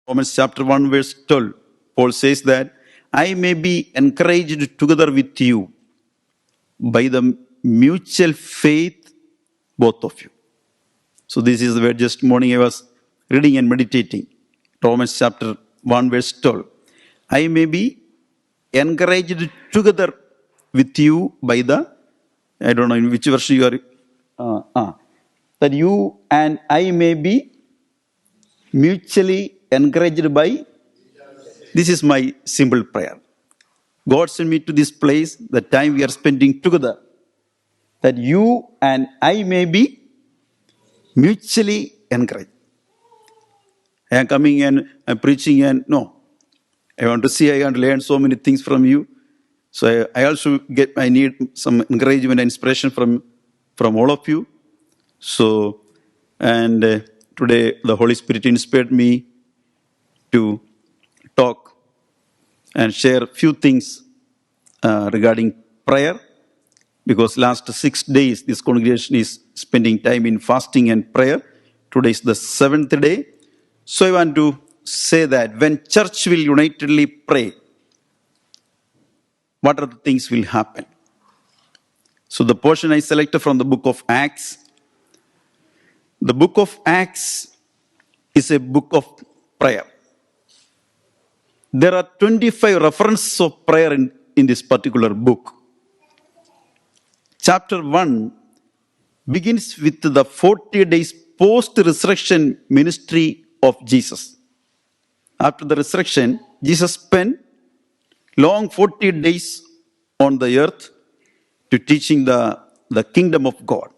Romans chapter 1 verse 12, Paul says that, I may be encouraged together with you by the mutual faith, both of you. So this is where just morning I was reading and meditating. Romans chapter 1 verse 12. I may be encouraged together with you by the, I don't know in which verse you are, that you and I may be mutually encouraged by, this is my simple prayer. God sent me to this place, the time we are spending together, that you and I may be mutually encouraged. I am coming and I'm preaching and no. I want to see, I want to learn so many things from you. So I also I need some encouragement and inspiration from all of you. So, and today the Holy Spirit inspired me to talk and share a few things regarding prayer, because last 6 days this congregation is spending time in fasting and prayer. Today is the 7th day. So I want to say that when church will unitedly pray, what are the things will happen? So the portion I selected from the book of Acts. The book of Acts is a book of prayer. There are 25 references of prayer in this particular book. Chapter 1 begins with the 40 days post-resurrection ministry of Jesus. After the resurrection, Jesus spent long 40 days on the earth to teaching the kingdom of God.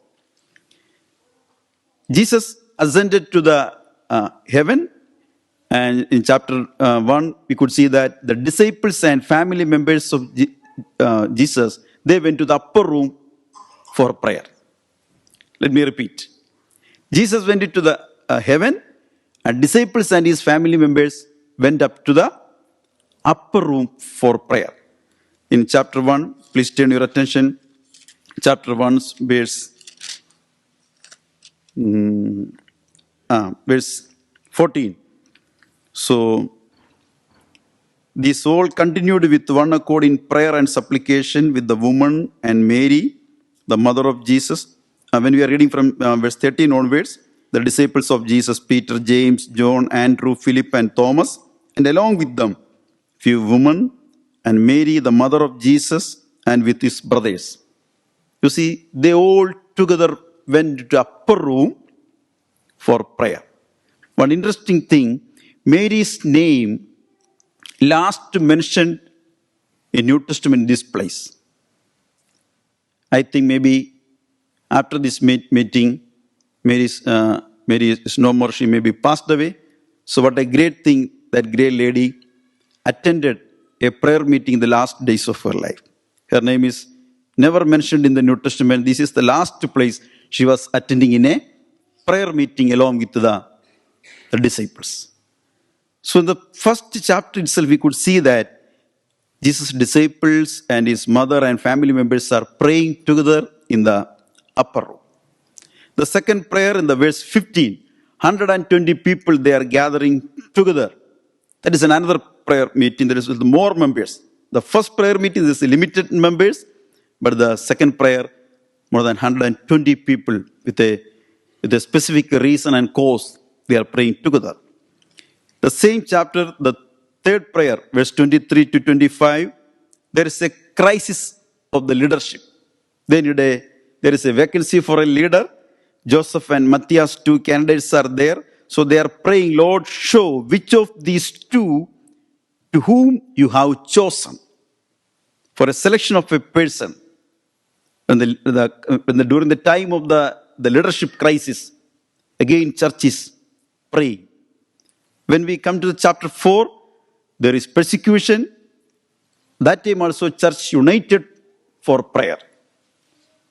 Jesus ascended to the heaven, and in chapter 1, we could see that the disciples and family members of Jesus, they went to the upper room for prayer. Let me repeat. Jesus went into the heaven, and disciples and his family members went up to the upper room for prayer. In chapter 1, please turn your attention. Chapter 1, verse 14. So, this all continued with one accord in prayer and supplication with the woman and Mary, the mother of Jesus. When we are reading from verse 13 onwards, the disciples of Jesus, Peter, James, John, Andrew, Philip, and Thomas, and along with them, few women, and Mary, the mother of Jesus, and with his brothers. You see, they all together went to upper room for prayer. One interesting thing, Mary's name last mentioned in New Testament in this place. I think maybe after this meeting, Mary is no more, she may be passed away. So what a great thing that great lady attended a prayer meeting in the last days of her life. Her name is never mentioned in the New Testament. This is the last place she was attending in a prayer meeting along with the disciples. So in the first chapter itself, we could see that Jesus' disciples and his mother and family members are praying together in the upper room. The second prayer in the verse 15, 120 people, they are gathering together. That is another prayer meeting. There is with more members. The first prayer meeting is limited members, but the second prayer, more than 120 people with a specific reason and cause, they are praying together. The same chapter, the third prayer, verse 23 to 25, there is a crisis of the leadership. There is a vacancy for a leader. Joseph and Matthias, two candidates are there. So they are praying, Lord, show which of these two to whom you have chosen for a selection of a person. During the time of the leadership crisis, again church is praying. When we come to the chapter 4, there is persecution. That time also church united for prayer.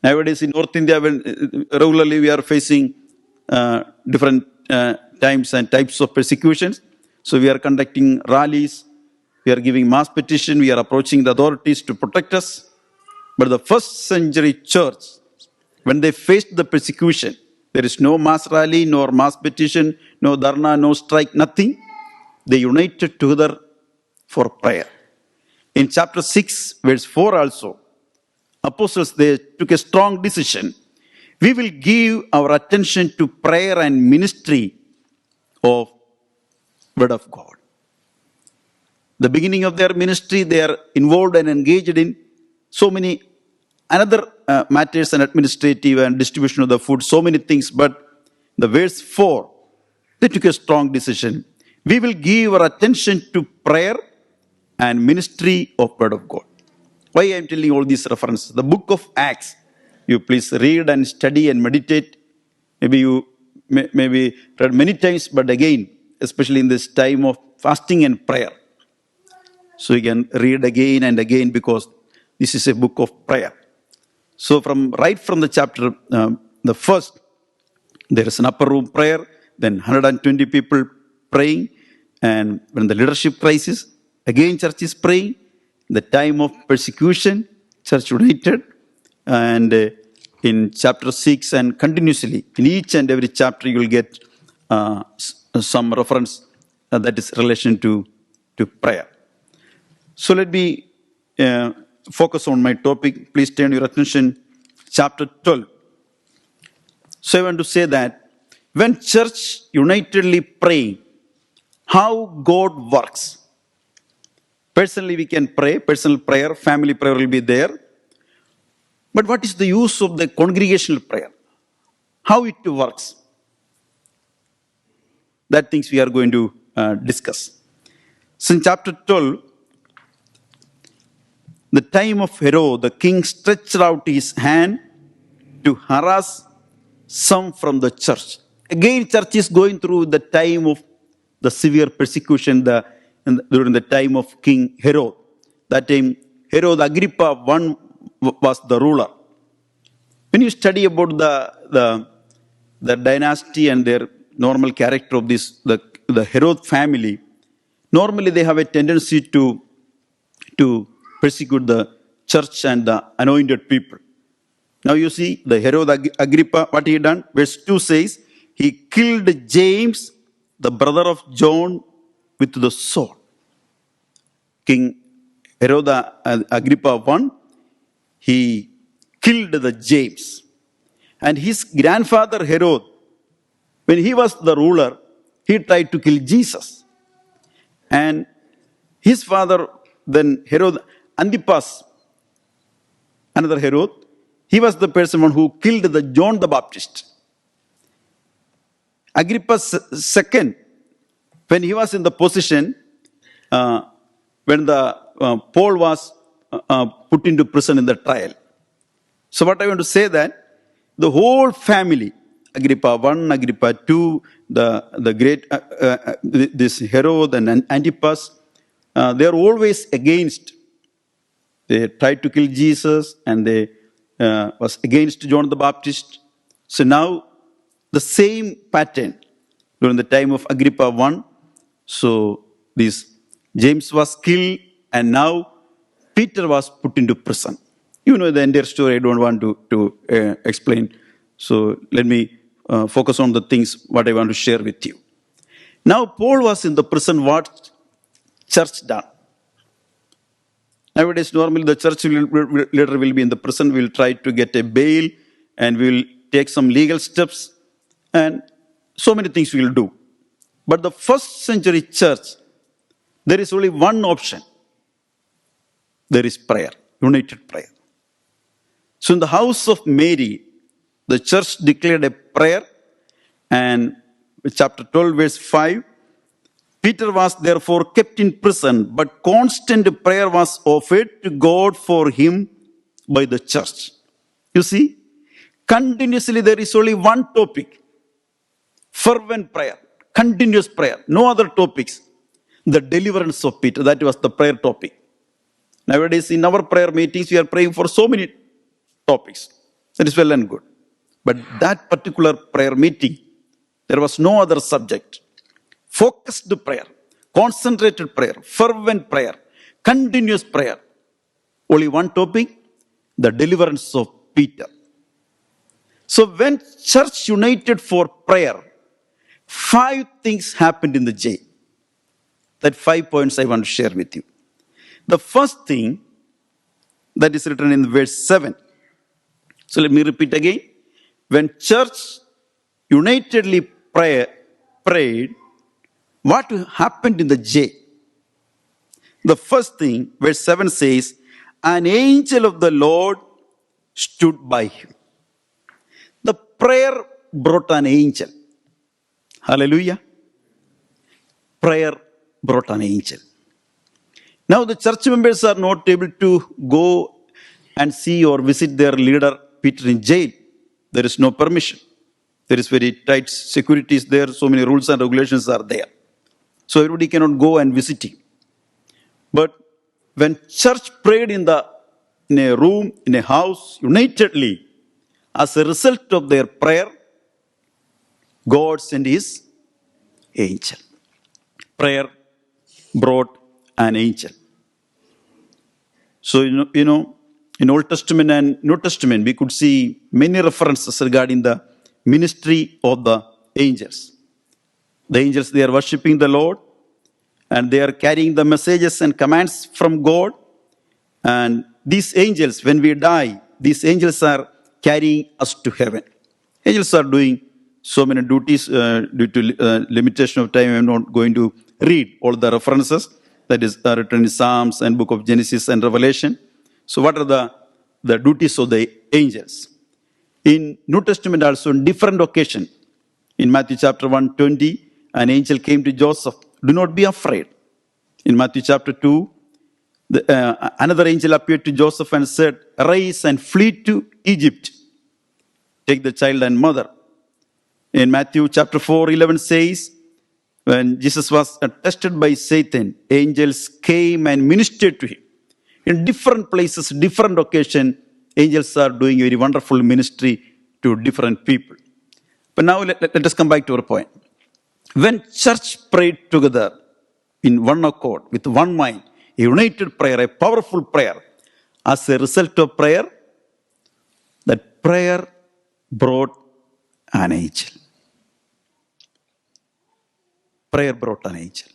Nowadays in North India, regularly we are facing different times and types of persecutions. So we are conducting rallies, we are giving mass petition, we are approaching the authorities to protect us. But the first century church, when they faced the persecution, there is no mass rally, nor mass petition, no dharna, no strike, nothing. they united together for prayer. In chapter 6, verse 4 also, apostles, they took a strong decision. We will give our attention to prayer and ministry of Word of God. The beginning of their ministry, they are involved and engaged in so many another matters and administrative and distribution of the food, so many things. But the verse 4, they took a strong decision. We will give our attention to prayer and ministry of Word of God. Why I am telling all these references? The book of Acts, you please read and study and meditate. Maybe you maybe read many times, but again, especially in this time of fasting and prayer. So you can read again and again because this is a book of prayer. So right from the chapter, the first, there is an upper room prayer, then 120 people praying, and when the leadership crisis, again church is praying. The time of persecution, church united, and in chapter 6 and continuously, in each and every chapter you will get some reference that is relation to prayer. So let me focus on my topic. Please turn your attention, chapter 12. So I want to say that when church unitedly pray, how God works. Personally, we can pray, personal prayer, family prayer will be there. But what is the use of the congregational prayer? How it works? That things we are going to discuss. So in chapter 12, the time of Herod, the king stretched out his hand to harass some from the church. Again, church is going through the time of the severe persecution during the time of King Herod. That time, Herod Agrippa I was the ruler. When you study about the dynasty and their normal character of the Herod family, normally they have a tendency to persecute the church and the anointed people. Now you see the Herod Agrippa, what he done? Verse 2 says, he killed James, the brother of John, with the sword. King Herod Agrippa I, he killed the James. And his grandfather Herod, when he was the ruler, he tried to kill Jesus. And his father, then Herod Antipas, another Herod, he was the person who killed the John the Baptist. Agrippa II, when he was in the position, when the Paul was put into prison in the trial. So what I want to say that the whole family, Agrippa I, Agrippa II, the great this Herod and Antipas, they are always against. They tried to kill Jesus and they was against John the Baptist. So now the same pattern during the time of Agrippa I. So this James was killed and now Peter was put into prison. You know the entire story, I don't want to explain. So let me focus on the things what I want to share with you. Now Paul was in the prison, what church done? Nowadays, normally the church leader will be in the prison, will try to get a bail and will take some legal steps and so many things we will do. But the first century church, there is only one option. There is prayer, united prayer. So in the house of Mary, the church declared a prayer, and chapter 12, verse 5, Peter was therefore kept in prison, but constant prayer was offered to God for him by the church. You see, continuously there is only one topic, fervent prayer, continuous prayer, no other topics. The deliverance of Peter, that was the prayer topic. Nowadays in our prayer meetings, we are praying for so many topics. That is well and good. But that particular prayer meeting, there was no other subject. Focused prayer, concentrated prayer, fervent prayer, continuous prayer. Only one topic, the deliverance of Peter. So when church united for prayer, 5 things happened in the jail. That 5 points I want to share with you. The first thing that is written in verse 7. So let me repeat again. When church unitedly prayed, what happened in the J? The first thing, verse 7 says, an angel of the Lord stood by him. The prayer brought an angel. Hallelujah. Prayer brought an angel. Now the church members are not able to go and see or visit their leader Peter in jail. There is no permission. There is very tight security is there. So many rules and regulations are there. So everybody cannot go and visit him. But when church prayed in a room, in a house, unitedly, as a result of their prayer, God sent his angel. Prayer brought an angel. So, in Old Testament and New Testament, we could see many references regarding the ministry of the angels. The angels, they are worshiping the Lord, and they are carrying the messages and commands from God. And these angels, when we die, these angels are carrying us to heaven. Angels are doing so many duties due to limitation of time. I'm not going to read all the references that is written in Psalms and book of Genesis and Revelation. So what are the duties of the angels? In New Testament also, in different occasion, in Matthew chapter 1:20, an angel came to Joseph. Do not be afraid. In Matthew chapter 2, another angel appeared to Joseph and said, arise and flee to Egypt. Take the child and mother. In Matthew chapter 4:11 says, when Jesus was tested by Satan, angels came and ministered to him. In different places, different occasion, angels are doing a very wonderful ministry to different people. But now let us come back to our point. When church prayed together in one accord, with one mind, a united prayer, a powerful prayer, as a result of prayer, that prayer brought an angel. Prayer brought an angel.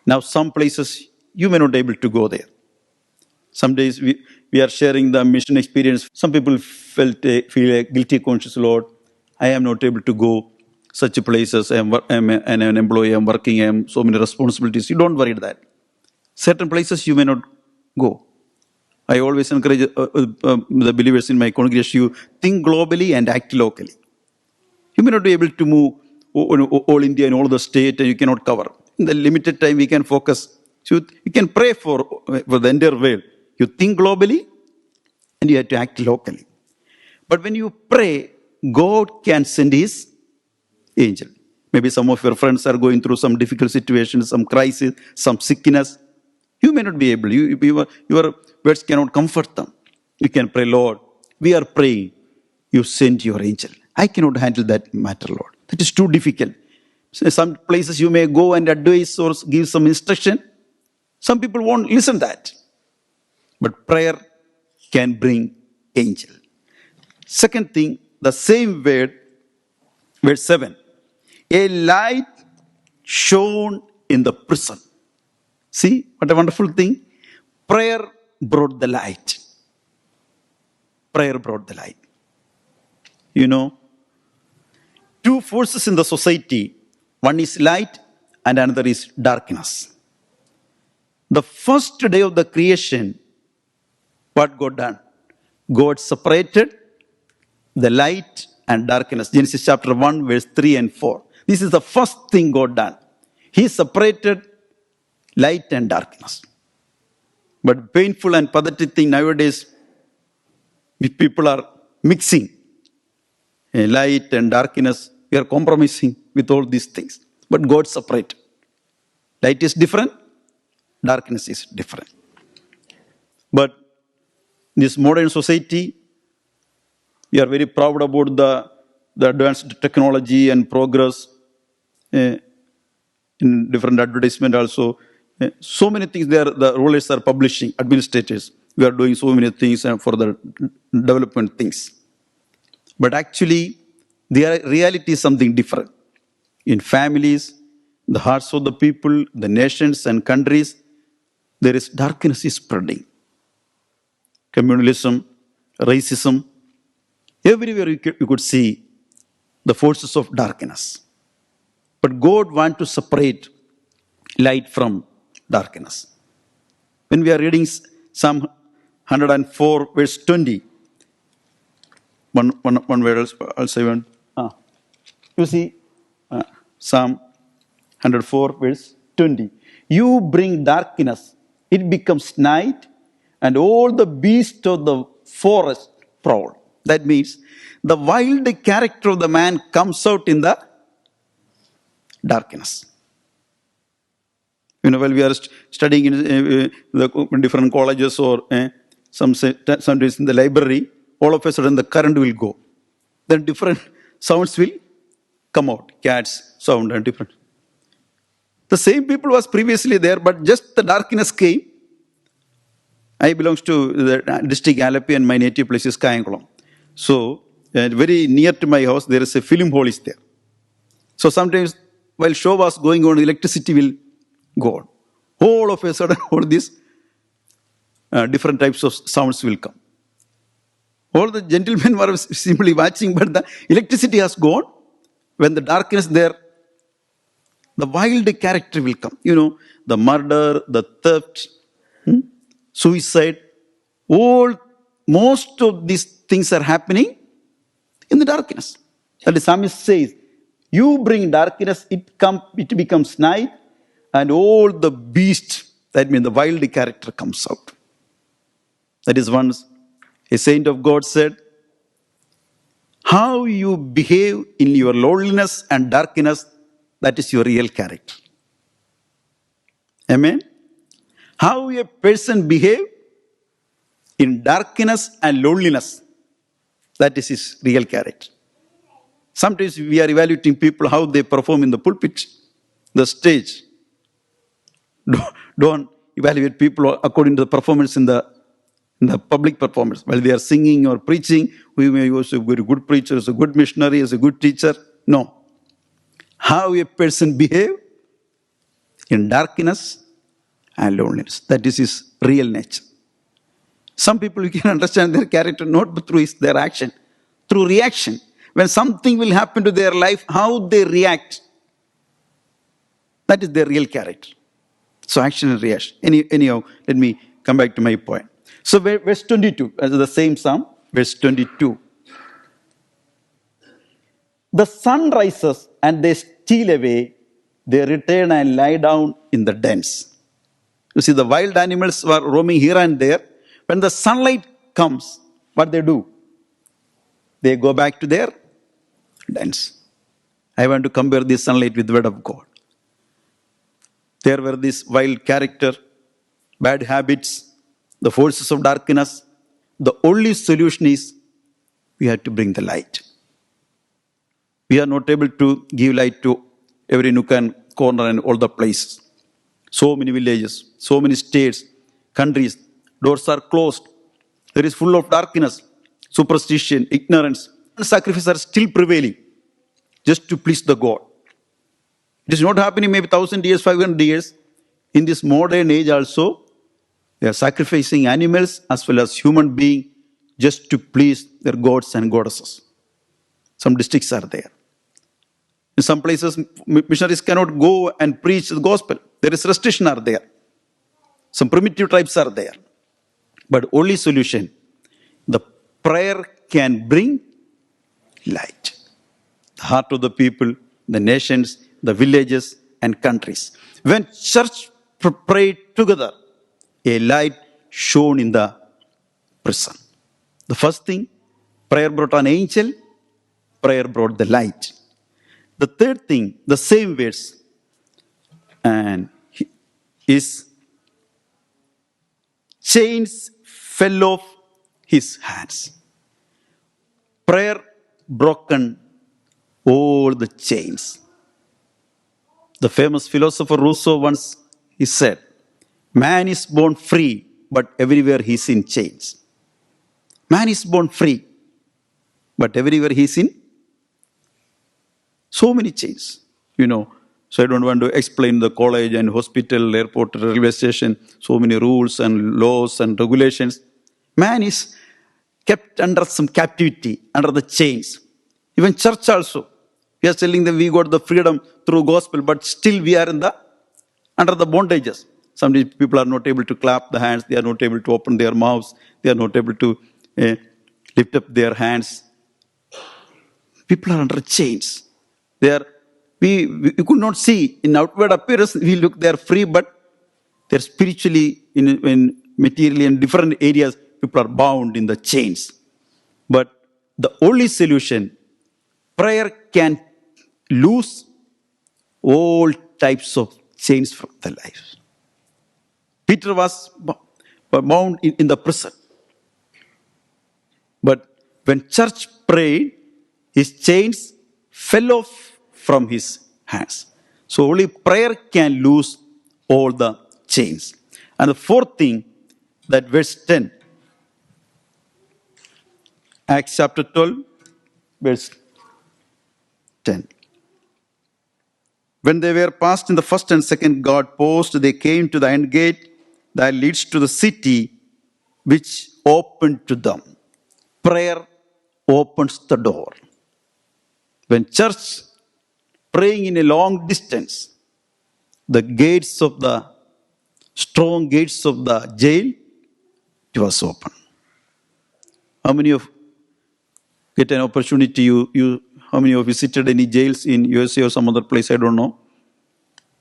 Now, some places you may not be able to go there. Some days we are sharing the mission experience. Some people feel a guilty conscience, Lord, I am not able to go such places. I am an employee, I am working, I have so many responsibilities. You don't worry that. Certain places you may not go. I always encourage the believers in my congregation, you think globally and act locally. You may not be able to move all India and all the state, and you cannot cover. In the limited time, we can focus. So you can pray for the entire world. You think globally, and you have to act locally. But when you pray, God can send his angel. Maybe some of your friends are going through some difficult situations, some crisis, some sickness. You may not be able. Your words cannot comfort them. You can pray, Lord, we are praying. You send your angel. I cannot handle that matter, Lord. That is too difficult. So some places you may go and advise or give some instruction. Some people won't listen to that. But prayer can bring angel. Second thing, the same word, verse 7. A light shone in the prison. See, what a wonderful thing. Prayer brought the light. Prayer brought the light. You know, two forces in the society. One is light and another is darkness. The first day of the creation, what God done? God separated the light and darkness. Genesis chapter 1, verse 3 and 4. This is the first thing God done. He separated light and darkness. But painful and pathetic thing nowadays, people are mixing light and darkness. We are compromising with all these things. But God separated. Light is different, darkness is different. But in this modern society, we are very proud about the advanced technology and progress in different advertisement also. So many things there, the rulers are publishing, administrators. We are doing so many things for the development things. But actually, the reality is something different. In families, the hearts of the people, the nations and countries, there is darkness is spreading. Communalism, racism, everywhere you could see the forces of darkness. But God wants to separate light from darkness. When we are reading Psalm 104, verse 20, one word also even. You see, Psalm 104, verse 20. You bring darkness, it becomes night, and all the beasts of the forest prowl. That means the wild character of the man comes out in the darkness. While we are studying in the different colleges or sometimes in the library, all of a sudden the current will go. Then different sounds will come out. Cats sound and different. The same people was previously there, but just the darkness came. I belong to the district Alleppey and my native place is Kayankulam. So very near to my house, there is a film hall is there. So sometimes while show was going on, electricity will go on. All of a sudden, all these different types of sounds will come. All the gentlemen were simply watching, but the electricity has gone. When the darkness there, the wild character will come. The murder, the theft, suicide, most of these things are happening in the darkness. That the psalmist says, you bring darkness, it becomes night, and all the beasts, that means the wild character comes out. That is once a saint of God said, how you behave in your loneliness and darkness, that is your real character. Amen? How a person behave in darkness and loneliness, that is his real character. Sometimes we are evaluating people, how they perform in the pulpit, the stage. Don't evaluate people according to the performance in the public performance. While they are singing or preaching, we may use a very good preacher, as a good missionary, as a good teacher. No. How a person behave in darkness and loneliness. That is his real nature. Some people, you can understand their character not through their action, through reaction. When something will happen to their life, how they react. That is their real character. So action and reaction. Anyhow, let me come back to my point. So verse 22, as the same psalm, verse 22. The sun rises and they steal away, they return and lie down in the dens. You see, the wild animals were roaming here and there. When the sunlight comes, what they do? They go back to their dens. I want to compare this sunlight with the word of God. There were this wild character, bad habits, the forces of darkness. The only solution is we have to bring the light. We are not able to give light to every nook and corner and all the places. So many villages, so many states, countries, doors are closed. There is full of darkness, superstition, ignorance. And sacrifices are still prevailing just to please the God. It is not happening maybe 1,000 years, 500 years. In this modern age also, they are sacrificing animals as well as human beings just to please their gods and goddesses. Some districts are there. In some places, missionaries cannot go and preach the gospel. There is restriction are there. Some primitive tribes are there. But only solution, the prayer can bring light. The heart of the people, the nations, the villages and countries. When church prayed together, a light shone in the prison. The first thing, prayer brought an angel, prayer brought the light. The third thing, the same verse, and his chains fell off his hands. Prayer broken all the chains. The famous philosopher Rousseau once he said, man is born free, but everywhere he is in chains. Man is born free, but everywhere he is in so many chains. So I don't want to explain the college and hospital, airport, railway station, so many rules and laws and regulations. Man is kept under some captivity, under the chains. Even church also. We are telling them we got the freedom through gospel, but still we are under the bondages. Sometimes people are not able to clap the hands, they are not able to open their mouths, they are not able to lift up their hands. People are under chains. We could not see in outward appearance, we look, they are free, but they're spiritually, in materially, in different areas, people are bound in the chains. But the only solution, prayer can loose all types of chains from the life. Peter was bound in the prison. But when church prayed, his chains fell off from his hands. So only prayer can loose all the chains. And the fourth thing, that verse 10, Acts chapter 12, verse 10. When they were passed in the first and second guard post, they came to the end gate that leads to the city, which opened to them. Prayer opens the door. When church praying in a long distance, the gates of the strong gates of the jail, it was open. How many of get an opportunity? How many of you visited any jails in USA or some other place? I don't know.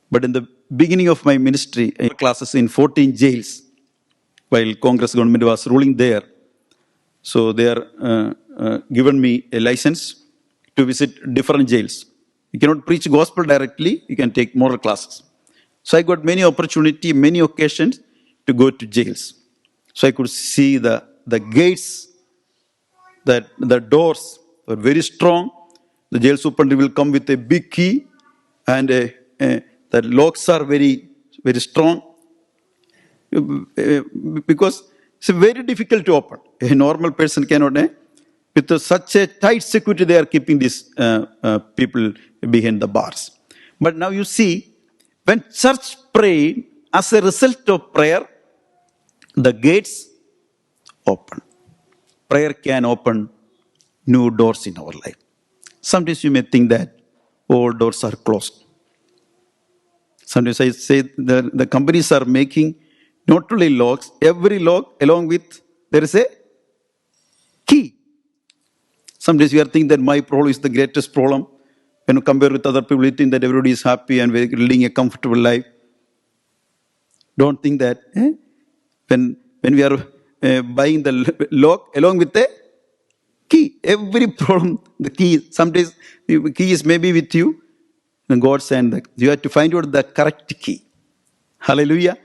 But in the beginning of my ministry, I had classes in 14 jails while Congress government was ruling there. So they are given me a license to visit different jails. You cannot preach gospel directly, you can take moral classes. So I got many opportunity, many occasions to go to jails. So I could see the gates, that the doors were very strong. The jail superintendent will come with a big key, and the locks are very, very strong. Because it's very difficult to open. A normal person cannot. With such a tight security, they are keeping these people behind the bars. But now you see, when church prayed, as a result of prayer, the gates open. Prayer can open new doors in our life. Sometimes you may think that all doors are closed. Sometimes I say the companies are making not only locks, every lock along with, there is a key. Sometimes you are thinking that my problem is the greatest problem. When you compare with other people, you think that everybody is happy and leading a comfortable life. Don't think that when we are buying the lock along with the key, every problem, the key, sometimes the key is maybe with you, and God sent that. You have to find out the correct key. Hallelujah.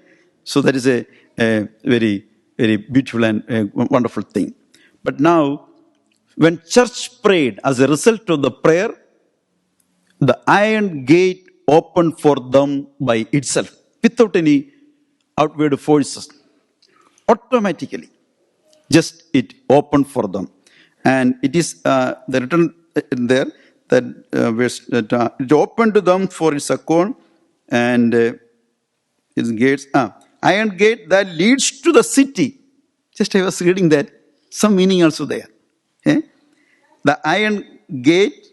So that is a very, very beautiful and wonderful thing. But now, when church prayed, as a result of the prayer, the iron gate opened for them by itself, without any outward forces. Automatically, just it opened for them. And it is the written there that it opened to them for its account, and its gates. Iron gate that leads to the city. Just I was reading that. Some meaning also there. The iron gate.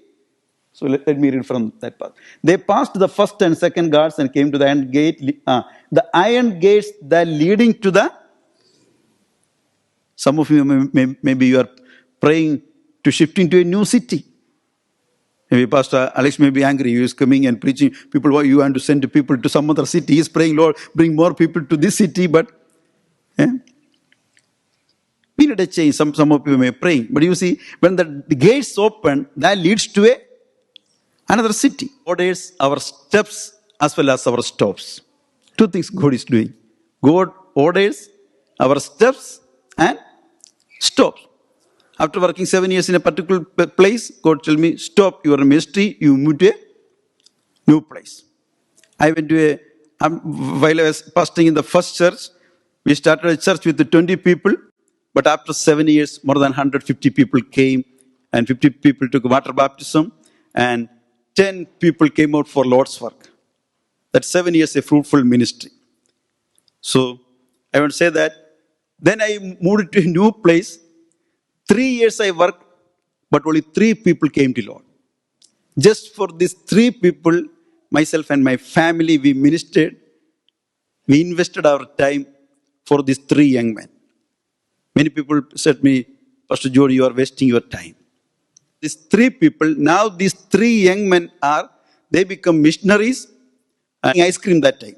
So let me read from that part. They passed the first and second guards and came to the iron gate. The iron gates that leading to the. Some of you maybe you are praying to shift into a new city. Maybe Pastor Alex may be angry. He is coming and preaching. People, you want to send people to some other city. He is praying, Lord, bring more people to this city. But we need a change. Some of you may be praying. But you see, when the gates open, that leads to another city. God orders our steps as well as our stops. Two things God is doing. God orders our steps and stops. After working 7 years in a particular place, God told me, stop your ministry, you move to a new place. I went to while I was pastoring in the first church, we started a church with 20 people, but after 7 years, more than 150 people came, and 50 people took water baptism, and 10 people came out for Lord's work. That 7 years a fruitful ministry. So I want to say that. Then I moved to a new place. 3 years I worked, but only 3 people came to Lord. Just for these 3 people, myself and my family, we ministered. We invested our time for these 3 young men. Many people said to me, Pastor John, you are wasting your time. These 3 people, now these 3 young men they become missionaries and ice cream that time.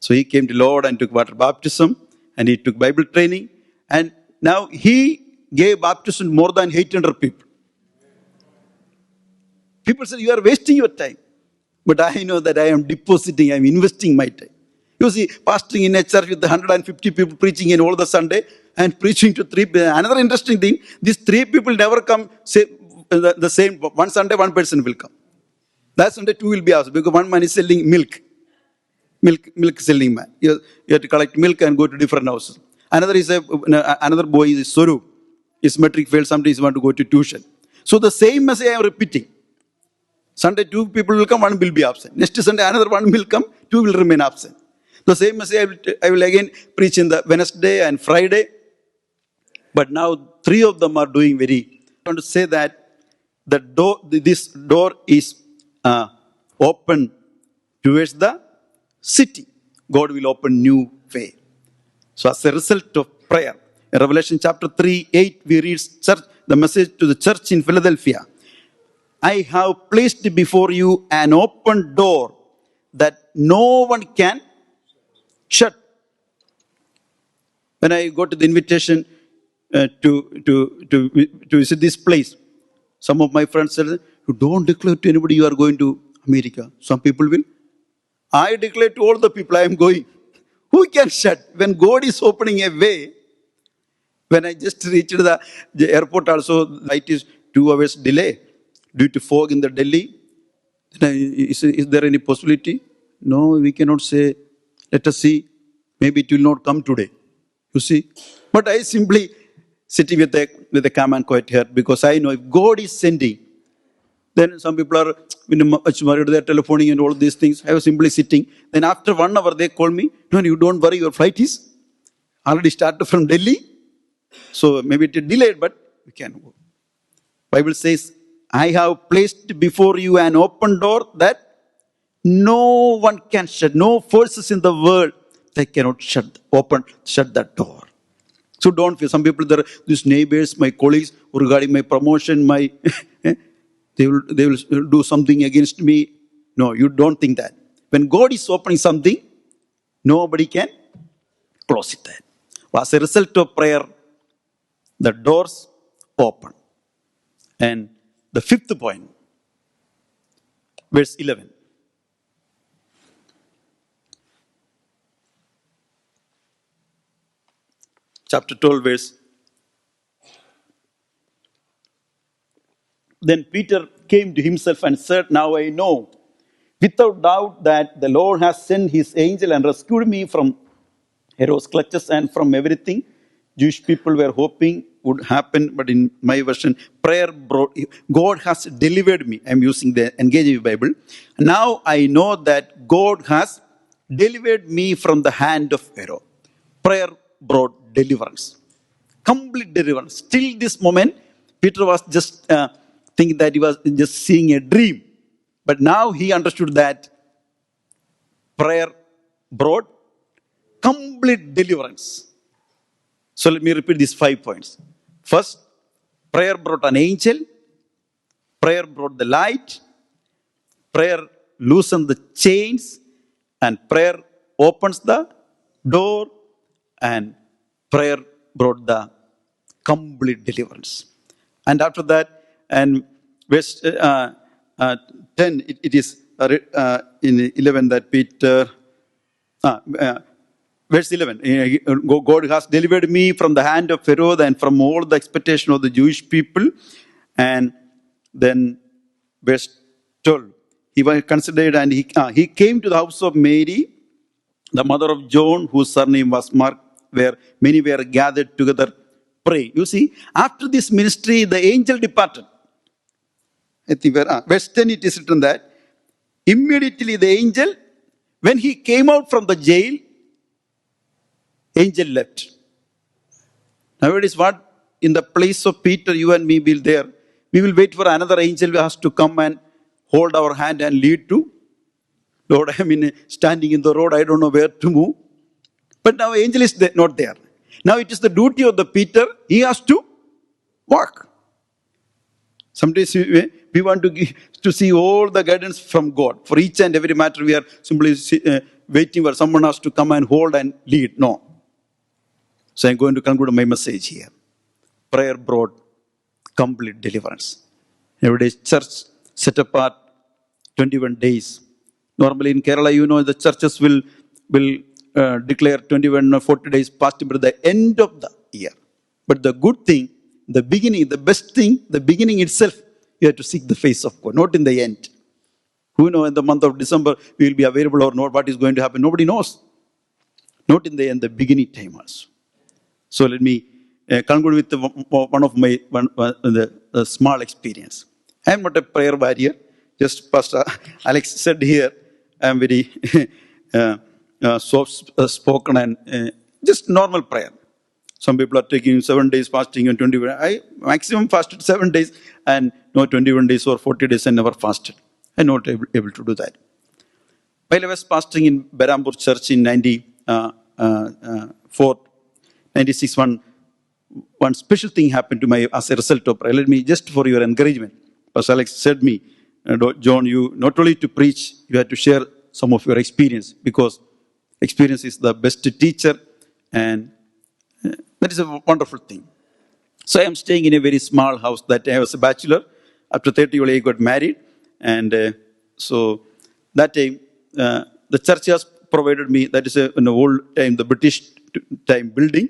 So he came to Lord and took water baptism and he took Bible training. And now he gave baptism more than 800 people. People said, you are wasting your time. But I know that I am depositing, I am investing my time. You see, pastoring in a church with 150 people preaching in all the Sunday and preaching to 3 people. Another interesting thing, these 3 people never come the same. One Sunday, one person will come. That Sunday, 2 will be asked because one man is selling milk. Milk selling man. You have to collect milk and go to different houses. Another boy is Soru. His metric failed, sometimes he want to go to tuition. So the same message I am repeating. Sunday 2 people will come, 1 will be absent. Next Sunday another 1 will come, 2 will remain absent. The same message I will again preach in the Wednesday and Friday. But now 3 of them are doing I want to say that this door is open towards the city. God will open new way. So as a result of prayer, in Revelation chapter 3:8, we read the message to the church in Philadelphia. I have placed before you an open door that no one can shut. When I got the invitation to visit this place, some of my friends said, you don't declare to anybody you are going to America. Some people will. I declare to all the people I am going. Who can shut? When God is opening a way, when I just reached the airport also, it is 2 hours delay due to fog in the Delhi. Is there any possibility? No, we cannot say. Let us see. Maybe it will not come today. You see. But I simply sitting with a calm and quiet heart because I know if God is sending, then some people are much worried, they are telephoning and all these things. I was simply sitting. Then after 1 hour they call me. No, you don't worry, your flight is already started from Delhi. So maybe it is delayed, but we can go. Bible says, I have placed before you an open door that no one can shut. No forces in the world, they cannot shut that door. So don't fear. Some people, these neighbors, my colleagues, regarding my promotion, they will do something against me. No, you don't think that. When God is opening something, nobody can close it. As a result of prayer, the doors open. And the 5th point, verse 11. Chapter 12, verse. Then Peter came to himself and said, now I know without doubt that the Lord has sent his angel and rescued me from Herod's clutches and from everything Jewish people were hoping would happen. But in my version, God has delivered me. I'm using the NKJV Bible. Now I know that God has delivered me from the hand of Herod. Prayer brought deliverance. Complete deliverance. Till this moment, Peter was just thinking that he was just seeing a dream. But now he understood that prayer brought complete deliverance. So let me repeat these 5 points. First, prayer brought an angel. Prayer brought the light. Prayer loosened the chains. And prayer opens the door. And prayer brought the complete deliverance. And after that, and verse 10, it is in 11 that Peter, verse 11, God has delivered me from the hand of Pharaoh and from all the expectation of the Jewish people. And then verse 12, he was considered and he came to the house of Mary, the mother of John, whose surname was Mark, where many were gathered together praying. You see, after this ministry, the angel departed. I think verse 10 it is written that immediately the angel When he came out from the jail, angel left. Nowadays, what in the place of Peter, you and me will there. We will wait for another angel who has to come and hold our hand and lead to. Lord, I am standing in the road. I don't know where to move. But now angel is not there. Now it is the duty of the Peter. He has to walk. Sometimes we want to see all the guidance from God. For each and every matter, we are simply waiting for someone has to come and hold and lead. No. So I'm going to conclude my message here. Prayer brought complete deliverance. Every day, church set apart 21 days. Normally in Kerala, the churches will declare 21 or 40 days fasting at the end of the year. But the good thing, the beginning, the best thing, the beginning itself, you have to seek the face of God, not in the end. Who knows in the month of December we will be available or not, what is going to happen? Nobody knows. Not in the end, the beginning time also. So let me conclude with one of my small experience. I am not a prayer warrior. Just Pastor Alex said here, I am very soft spoken and just normal prayer. Some people are taking 7 days fasting and 21. I maximum fasted 7 days and no 21 days or 40 days I never fasted. I am not able to do that. While I was fasting in Berhampur Church in 96, one special thing happened to me as a result of prayer. Let me, just for your encouragement, Pastor Alex said me, John, you not only to preach, you have to share some of your experience, because experience is the best teacher, and that is a wonderful thing. So I am staying in a very small house. That I was a bachelor. After 30 years, I got married, and so that time the church has provided me. That is an old time, the British time building,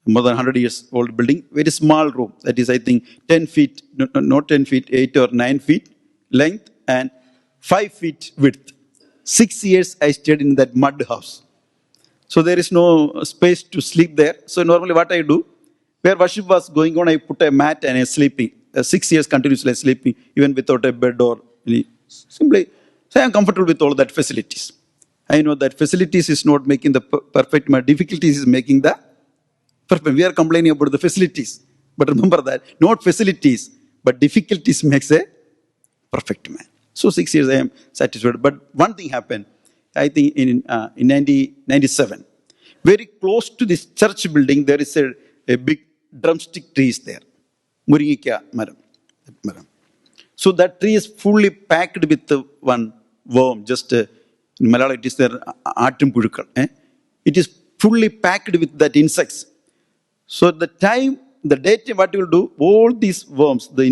more than 100 years old building. Very small room. That is, I think, 10 feet, not 10 feet, 8 or 9 feet length and 5 feet width. 6 years I stayed in that mud house. So there is no space to sleep there. So normally what I do, where worship was going on, I put a mat and I sleeping. 6 years continuously sleeping, even without a bed or any. Simply, so I am comfortable with all that facilities. I know that facilities is not making the perfect man. Difficulties is making the perfect. We are complaining about the facilities. But remember that, not facilities, but difficulties makes a perfect man. So 6 years I am satisfied. But one thing happened, I think in 1997. Very close to this church building, there is a big drumstick tree is there. Muringika maram. So that tree is fully packed with one worm. Just in Malayalam it is there, Aatum Puzhukkal. It is fully packed with that insects. So the daytime, what you will do, all these worms, the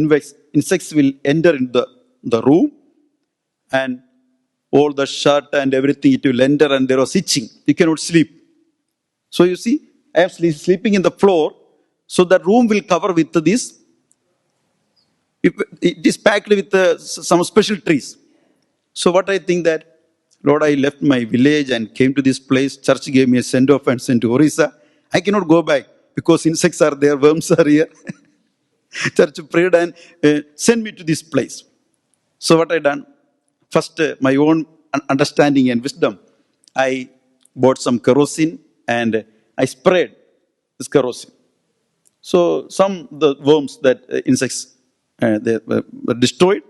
insects will enter in the room, and all the shirt and everything, it will enter, and there was itching. You cannot sleep. So you see, I am sleeping in the floor, so the room will cover with this. It is packed with some special trees. So what I think that, Lord, I left my village and came to this place. Church gave me a send-off and sent to Orissa. I cannot go back because insects are there, worms are here. Church prayed and sent me to this place. So what I done? First, my own understanding and wisdom, I bought some kerosene and I sprayed this kerosene. So the worms, that insects, they were destroyed.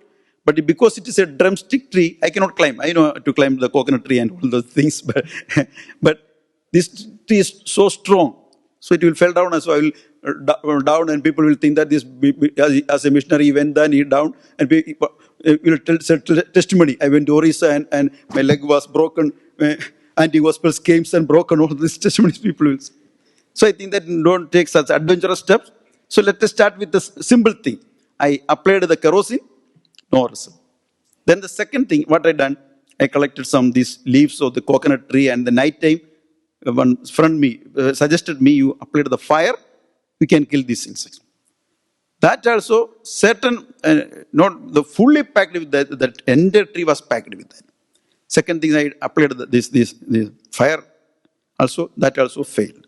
But because it is a drumstick tree, I cannot climb. I know to climb the coconut tree and all those things, but this tree is so strong, so it will fall down, and so I will down, and people will think that this, as a missionary, he went down, he down, and will tell testimony. I went to Orissa and my leg was broken, anti-gospels came and broken, all these testimonies people will say. So I think that don't take such adventurous steps. So let us start with the simple thing. I applied the kerosene, no result. Then the second thing, what I done, I collected some these leaves of the coconut tree, and the night time, one friend suggested me, you apply the fire, we can kill these insects. That also certain, not the fully packed with that entire tree was packed with that. Second thing, I applied this fire, also that also failed.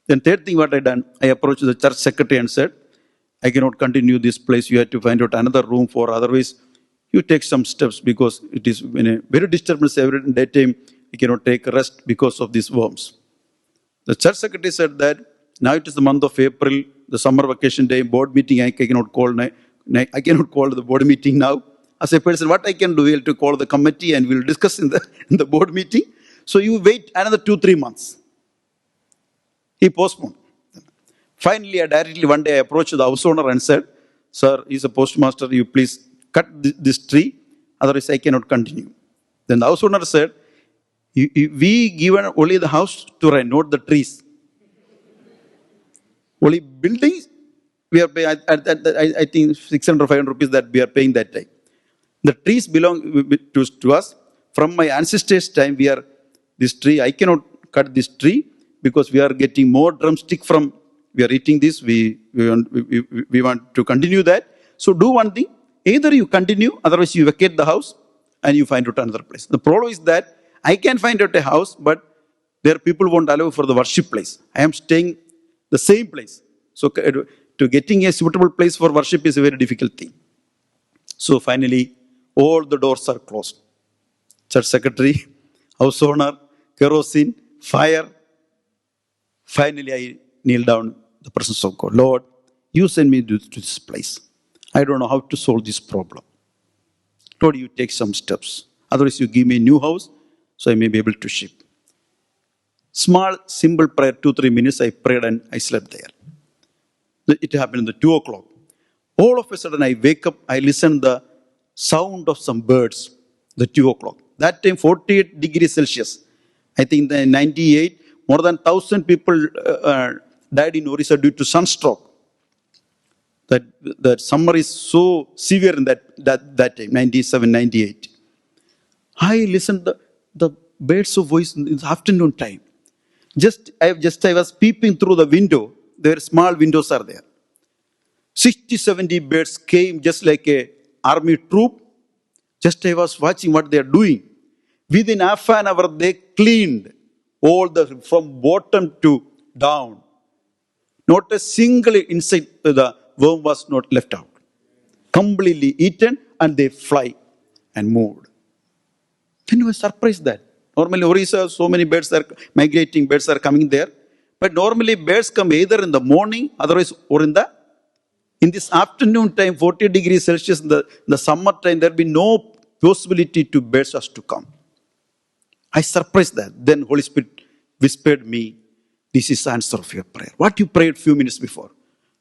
Then third thing, what I done, I approached the church secretary and said, I cannot continue this place. You have to find out another room for, otherwise you take some steps because it is in a very disturbance every daytime. You cannot take rest because of these worms. The church secretary said that now it is the month of April, the summer vacation day, board meeting. I cannot call the board meeting now. As a person, what I can do is to call the committee and we'll discuss in the board meeting. So you wait another 2-3 months. He postponed. Finally, one day I approached the house owner and said, "Sir, he's a postmaster, you please cut this tree, otherwise I cannot continue." Then the house owner said, "We given only the house to rent, not the trees. Only buildings, we are paying, I think 600 or 500 rupees that we are paying that time. The trees belong to us. From my ancestors' time, this tree, I cannot cut this tree because we are getting more drumstick from, we are eating this, we want to continue that. So do one thing, either you continue, otherwise you vacate the house and you find out another place." The problem is that I can find out a house, but there people won't allow for the worship place. I am staying the same place. So to getting a suitable place for worship is a very difficult thing. So finally, all the doors are closed. Church secretary, house owner, kerosene, fire. Finally, I kneel down in the presence of God. "Lord, you send me to this place. I don't know how to solve this problem. Lord, you take some steps. Otherwise, you give me a new house so I may be able to ship." Small, simple prayer, 2-3 minutes, I prayed and I slept there. It happened at 2 o'clock. All of a sudden, I wake up, I listen the sound of some birds, the 2 o'clock. That time, 48 degrees Celsius. I think in 98, more than 1,000 people died in Orissa due to sunstroke. That summer is so severe in that time, 97, 98. I listened the birds of voice in the afternoon time. I was peeping through the window. There are small windows are there. 60-70 birds came just like a army troop. Just I was watching what they are doing. Within half an hour, they cleaned all from bottom to down. Not a single insect, the worm was not left out. Completely eaten and they fly and moved. Then I was surprised that. Normally, Orissa, so many birds are migrating, birds are coming there. But normally, birds come either in the morning, otherwise, or in this afternoon time, 40 degrees Celsius, in the summer time, there will be no possibility to birds has to come. I surprised that. Then Holy Spirit whispered me, "This is the answer of your prayer. What you prayed few minutes before.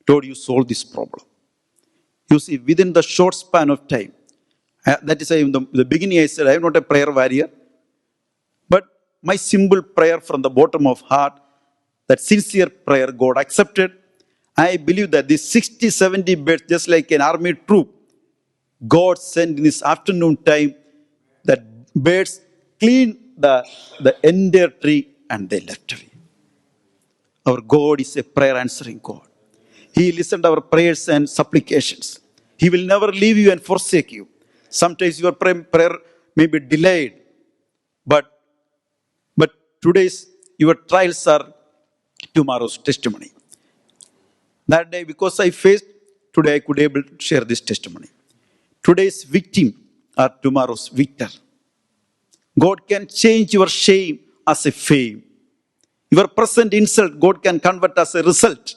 Lord, you solve this problem." You see, within the short span of time, that is why in the beginning I said, I am not a prayer warrior. But my simple prayer from the bottom of heart, that sincere prayer God accepted. I believe that this 60-70 birds, just like an army troop, God sent in this afternoon time, that birds cleaned the entire tree and they left away. Our God is a prayer answering God. He listened to our prayers and supplications. He will never leave you and forsake you. Sometimes your prayer may be delayed, but your trials are tomorrow's testimony. That day, because I faced, today I could be able to share this testimony. Today's victim are tomorrow's victor. God can change your shame as a fame. Your present insult, God can convert as a result.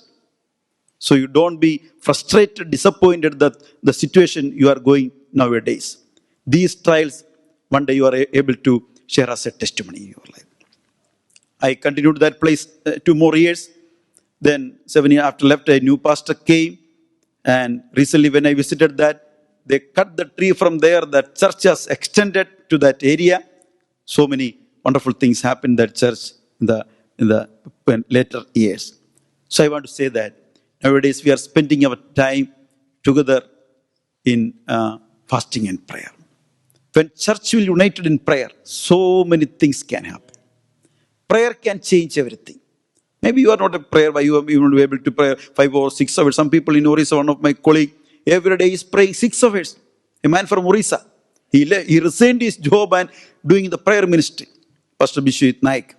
So you don't be frustrated, disappointed that the situation you are going nowadays. These trials, one day you are able to share as a testimony in your life. I continued that place 2 more years. Then 7 years after left, a new pastor came. And recently when I visited that, they cut the tree from there. The church has extended to that area. So many wonderful things happened in that church in the later years. So I want to say that nowadays we are spending our time together in fasting and prayer. When church will united in prayer, so many things can happen. Prayer can change everything. Maybe you are not a prayer, but you will be able to pray 5 or 6 hours. Some people in Orissa, one of my colleagues, every day is praying 6 hours. A man from Orissa. He resigned his job and doing the prayer ministry. Pastor Bishwit Naik.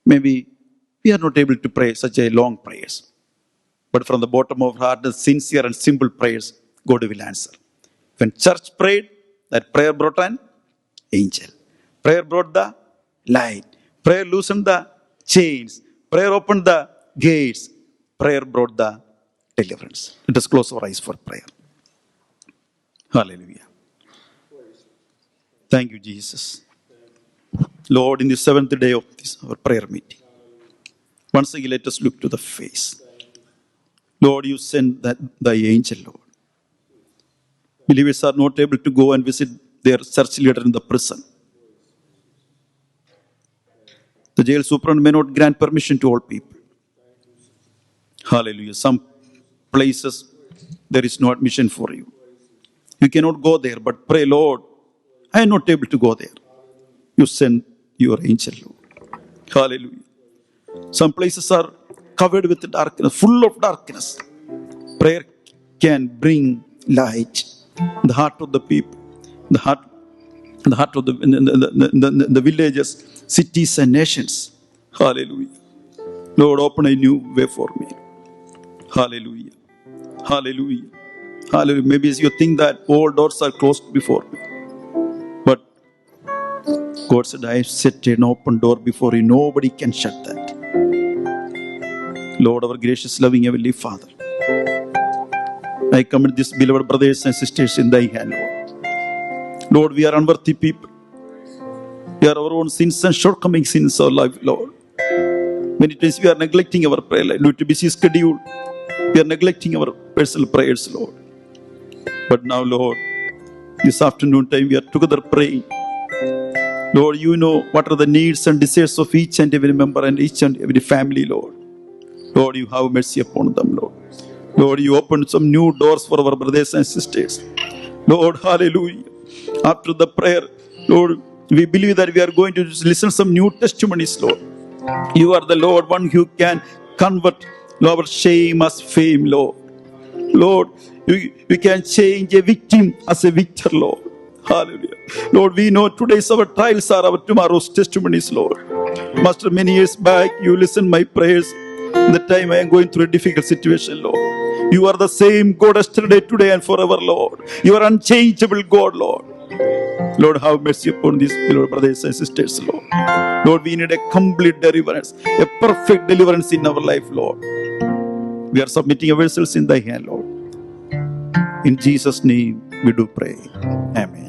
Maybe we are not able to pray such a long prayers. But from the bottom of heart, the sincere and simple prayers, God will answer. When church prayed, that prayer brought an angel. Prayer brought the light. Prayer loosened the chains. Prayer opened the gates. Prayer brought the deliverance. Let us close our eyes for prayer. Hallelujah. Thank you, Jesus. Lord, in the seventh day of this our prayer meeting, once again let us look to the face. Lord, you send thy angel, Lord. Believers are not able to go and visit their church leader in the prison. The jail superintendent may not grant permission to all people. Hallelujah. Some places there is no admission for you. You cannot go there, but pray, Lord, I am not able to go there. You send your angel, Lord. Hallelujah. Some places are covered with darkness, full of darkness. Prayer can bring light in the heart of the people, the heart of the villages, cities and nations. Hallelujah. Lord, open a new way for me. Hallelujah. Hallelujah. Hallelujah. Maybe you think that all doors are closed before me. But God said, I have set an open door before you. Nobody can shut that. Lord, our gracious, loving Heavenly Father, I commit these beloved brothers and sisters in thy hand, Lord. Lord, we are unworthy people. We are our own sins and shortcomings in our life, Lord. Many times we are neglecting our prayer life due to busy schedule. We are neglecting our personal prayers, Lord. But now, Lord, this afternoon time we are together praying. Lord, you know what are the needs and desires of each and every member and each and every family, Lord. Lord, you have mercy upon them, Lord. Lord, you opened some new doors for our brothers and sisters. Lord, hallelujah. After the prayer, Lord, we believe that we are going to listen to some new testimonies, Lord. You are the Lord, one who can convert our shame as fame, Lord. Lord, we can change a victim as a victor, Lord. Hallelujah. Lord, we know today's our trials are our tomorrow's testimonies, Lord. Master, many years back, you listened my prayers. In the time I am going through a difficult situation, Lord. You are the same God yesterday, today, and forever, Lord. You are unchangeable God, Lord. Lord, have mercy upon these beloved brothers and sisters, Lord. Lord, we need a complete deliverance, a perfect deliverance in our life, Lord. We are submitting ourselves in thy hand, Lord. In Jesus' name we do pray. Amen.